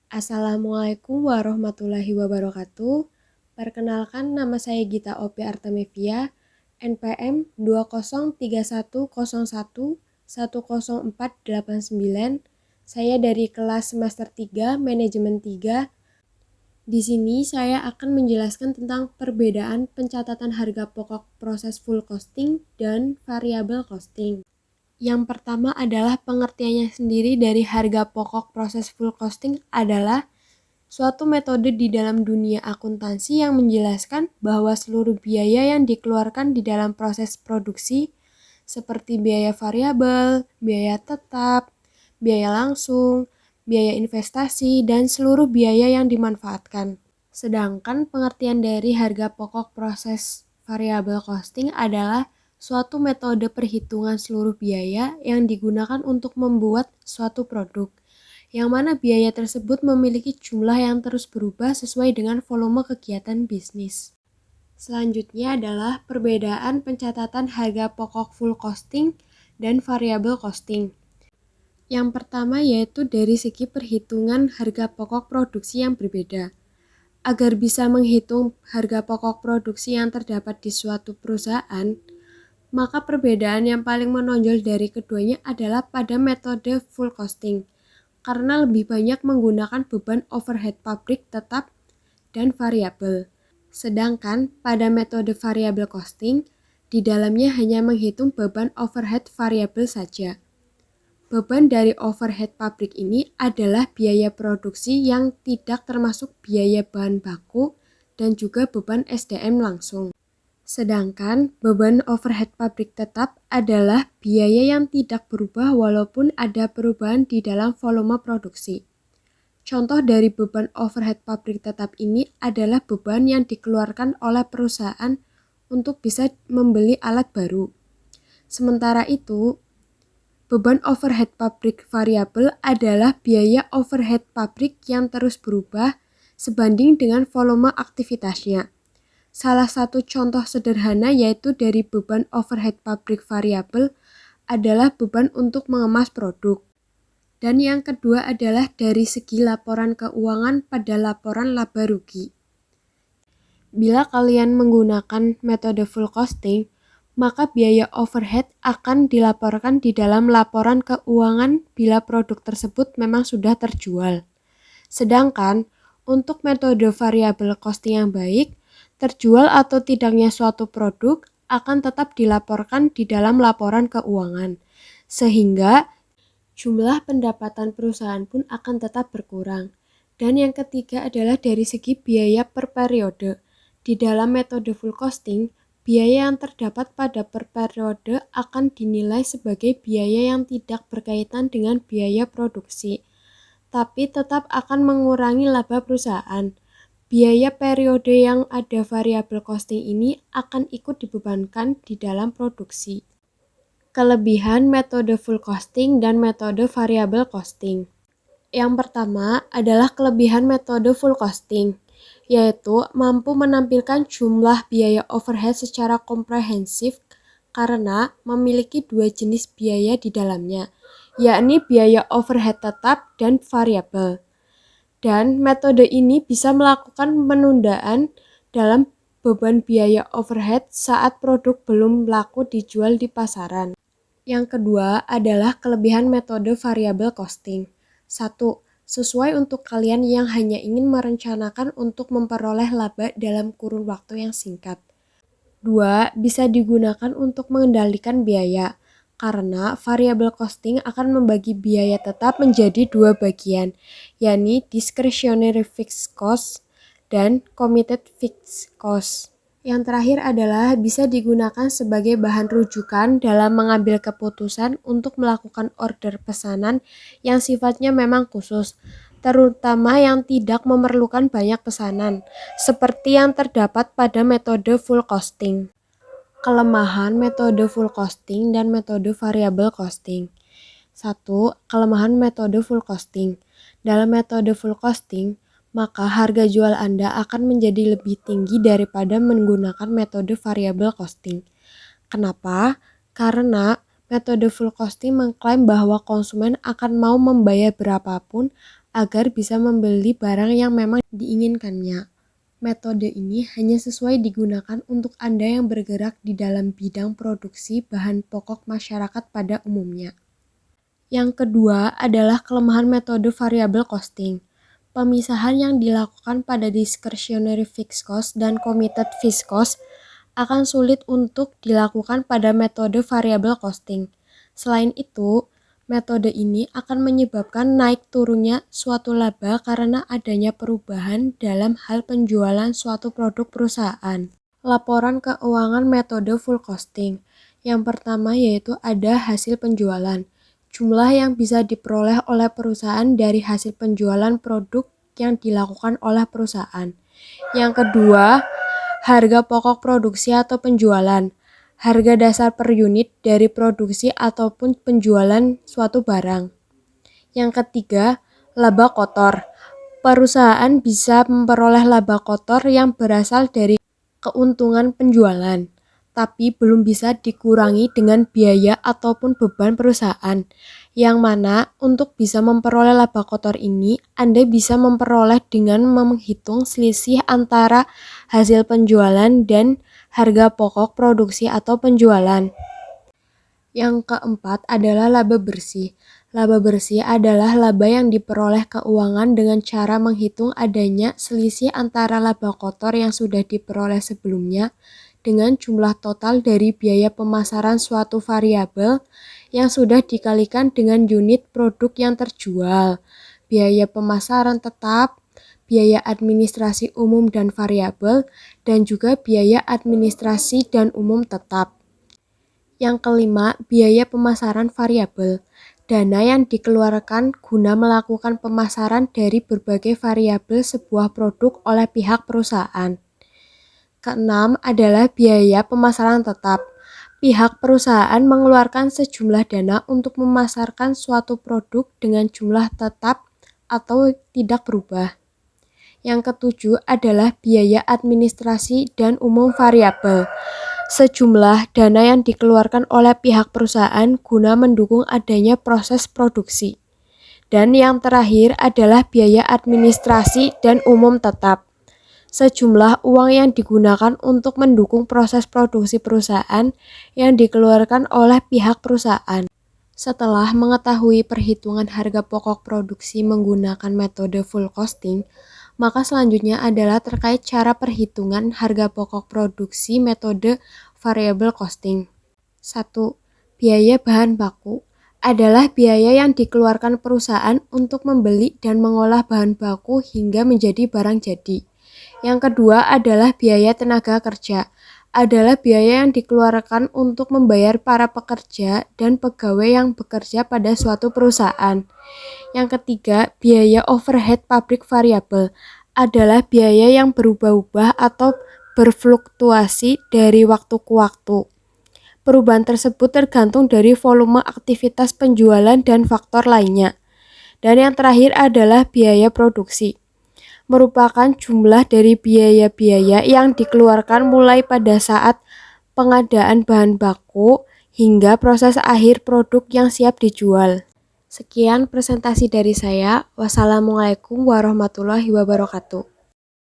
Assalamualaikum warahmatullahi wabarakatuh. Perkenalkan, nama saya Gita Opi Artamevia, NPM 20311110489. Saya dari kelas semester 3, manajemen 3. Di sini saya akan menjelaskan tentang perbedaan pencatatan harga pokok proses full costing dan variable costing. Yang pertama adalah pengertiannya sendiri dari harga pokok proses full costing adalah suatu metode di dalam dunia akuntansi yang menjelaskan bahwa seluruh biaya yang dikeluarkan di dalam proses produksi seperti biaya variabel, biaya tetap, biaya langsung, biaya investasi, dan seluruh biaya yang dimanfaatkan. Sedangkan pengertian dari harga pokok proses variable costing adalah suatu metode perhitungan seluruh biaya yang digunakan untuk membuat suatu produk, yang mana biaya tersebut memiliki jumlah yang terus berubah sesuai dengan volume kegiatan bisnis. Selanjutnya adalah perbedaan pencatatan harga pokok full costing dan variable costing. Yang pertama yaitu dari segi perhitungan harga pokok produksi yang berbeda. Agar bisa menghitung harga pokok produksi yang terdapat di suatu perusahaan, maka perbedaan yang paling menonjol dari keduanya adalah pada metode full costing, karena lebih banyak menggunakan beban overhead pabrik tetap dan variabel. Sedangkan pada metode variable costing, di dalamnya hanya menghitung beban overhead variabel saja. Beban dari overhead pabrik ini adalah biaya produksi yang tidak termasuk biaya bahan baku dan juga beban SDM langsung. Sedangkan beban overhead pabrik tetap adalah biaya yang tidak berubah walaupun ada perubahan di dalam volume produksi. Contoh dari beban overhead pabrik tetap ini adalah beban yang dikeluarkan oleh perusahaan untuk bisa membeli alat baru. Sementara itu, beban overhead pabrik variabel adalah biaya overhead pabrik yang terus berubah sebanding dengan volume aktivitasnya. Salah satu contoh sederhana yaitu dari beban overhead pabrik variabel adalah beban untuk mengemas produk. Dan yang kedua adalah dari segi laporan keuangan pada laporan laba rugi. Bila kalian menggunakan metode full costing, maka biaya overhead akan dilaporkan di dalam laporan keuangan bila produk tersebut memang sudah terjual. Sedangkan untuk metode variable costing yang baik, terjual atau tidaknya suatu produk akan tetap dilaporkan di dalam laporan keuangan, sehingga jumlah pendapatan perusahaan pun akan tetap berkurang. Dan yang ketiga adalah dari segi biaya per periode. Di dalam metode full costing, biaya yang terdapat pada per periode akan dinilai sebagai biaya yang tidak berkaitan dengan biaya produksi, tapi tetap akan mengurangi laba perusahaan. Biaya periode yang ada variable costing ini akan ikut dibebankan di dalam produksi. Kelebihan metode full costing dan metode variable costing. Yang pertama adalah kelebihan metode full costing, yaitu mampu menampilkan jumlah biaya overhead secara komprehensif karena memiliki dua jenis biaya di dalamnya, yakni biaya overhead tetap dan variabel. Dan metode ini bisa melakukan penundaan dalam beban biaya overhead saat produk belum laku dijual di pasaran. Yang kedua adalah kelebihan metode variable costing. 1. Sesuai untuk kalian yang hanya ingin merencanakan untuk memperoleh laba dalam kurun waktu yang singkat. 2. Bisa digunakan untuk mengendalikan biaya, karena variable costing akan membagi biaya tetap menjadi dua bagian, yakni discretionary fixed cost dan committed fixed cost. Yang terakhir adalah bisa digunakan sebagai bahan rujukan dalam mengambil keputusan untuk melakukan order pesanan yang sifatnya memang khusus, terutama yang tidak memerlukan banyak pesanan, seperti yang terdapat pada metode full costing. Kelemahan metode full costing dan metode variable costing. 1. Kelemahan metode full costing. Dalam metode full costing, maka harga jual Anda akan menjadi lebih tinggi daripada menggunakan metode variable costing. Kenapa? Karena metode full costing mengklaim bahwa konsumen akan mau membayar berapapun agar bisa membeli barang yang memang diinginkannya. Metode ini hanya sesuai digunakan untuk Anda yang bergerak di dalam bidang produksi bahan pokok masyarakat pada umumnya. Yang kedua adalah kelemahan metode variable costing. Pemisahan yang dilakukan pada discretionary fixed cost dan committed fixed cost akan sulit untuk dilakukan pada metode variable costing. Selain itu, metode ini akan menyebabkan naik turunnya suatu laba karena adanya perubahan dalam hal penjualan suatu produk perusahaan. Laporan keuangan metode full costing. Yang pertama yaitu ada hasil penjualan. Jumlah yang bisa diperoleh oleh perusahaan dari hasil penjualan produk yang dilakukan oleh perusahaan. Yang kedua, harga pokok produksi atau penjualan. Harga dasar per unit dari produksi ataupun penjualan suatu barang. Yang ketiga, laba kotor. Perusahaan bisa memperoleh laba kotor yang berasal dari keuntungan penjualan, tapi belum bisa dikurangi dengan biaya ataupun beban perusahaan. Yang mana untuk bisa memperoleh laba kotor ini, Anda bisa memperoleh dengan menghitung selisih antara hasil penjualan dan harga pokok produksi atau penjualan. Yang keempat adalah laba bersih. Laba bersih adalah laba yang diperoleh keuangan dengan cara menghitung adanya selisih antara laba kotor yang sudah diperoleh sebelumnya dengan jumlah total dari biaya pemasaran suatu variabel yang sudah dikalikan dengan unit produk yang terjual, biaya pemasaran tetap, biaya administrasi umum dan variabel, dan juga biaya administrasi dan umum tetap. Yang kelima, biaya pemasaran variabel. Dana yang dikeluarkan guna melakukan pemasaran dari berbagai variabel sebuah produk oleh pihak perusahaan. Keenam adalah biaya pemasaran tetap. Pihak perusahaan mengeluarkan sejumlah dana untuk memasarkan suatu produk dengan jumlah tetap atau tidak berubah. Yang ketujuh adalah biaya administrasi dan umum variabel. Sejumlah dana yang dikeluarkan oleh pihak perusahaan guna mendukung adanya proses produksi. Dan yang terakhir adalah biaya administrasi dan umum tetap. Sejumlah uang yang digunakan untuk mendukung proses produksi perusahaan yang dikeluarkan oleh pihak perusahaan. Setelah mengetahui perhitungan harga pokok produksi menggunakan metode full costing, maka selanjutnya adalah terkait cara perhitungan harga pokok produksi metode variable costing. 1. Biaya bahan baku adalah biaya yang dikeluarkan perusahaan untuk membeli dan mengolah bahan baku hingga menjadi barang jadi. Yang kedua adalah biaya tenaga kerja, adalah biaya yang dikeluarkan untuk membayar para pekerja dan pegawai yang bekerja pada suatu perusahaan. Yang ketiga, biaya overhead pabrik variabel, adalah biaya yang berubah-ubah atau berfluktuasi dari waktu ke waktu. Perubahan tersebut tergantung dari volume aktivitas penjualan dan faktor lainnya. Dan yang terakhir adalah biaya produksi, merupakan jumlah dari biaya-biaya yang dikeluarkan mulai pada saat pengadaan bahan baku hingga proses akhir produk yang siap dijual. Sekian presentasi dari saya. Wassalamualaikum warahmatullahi wabarakatuh.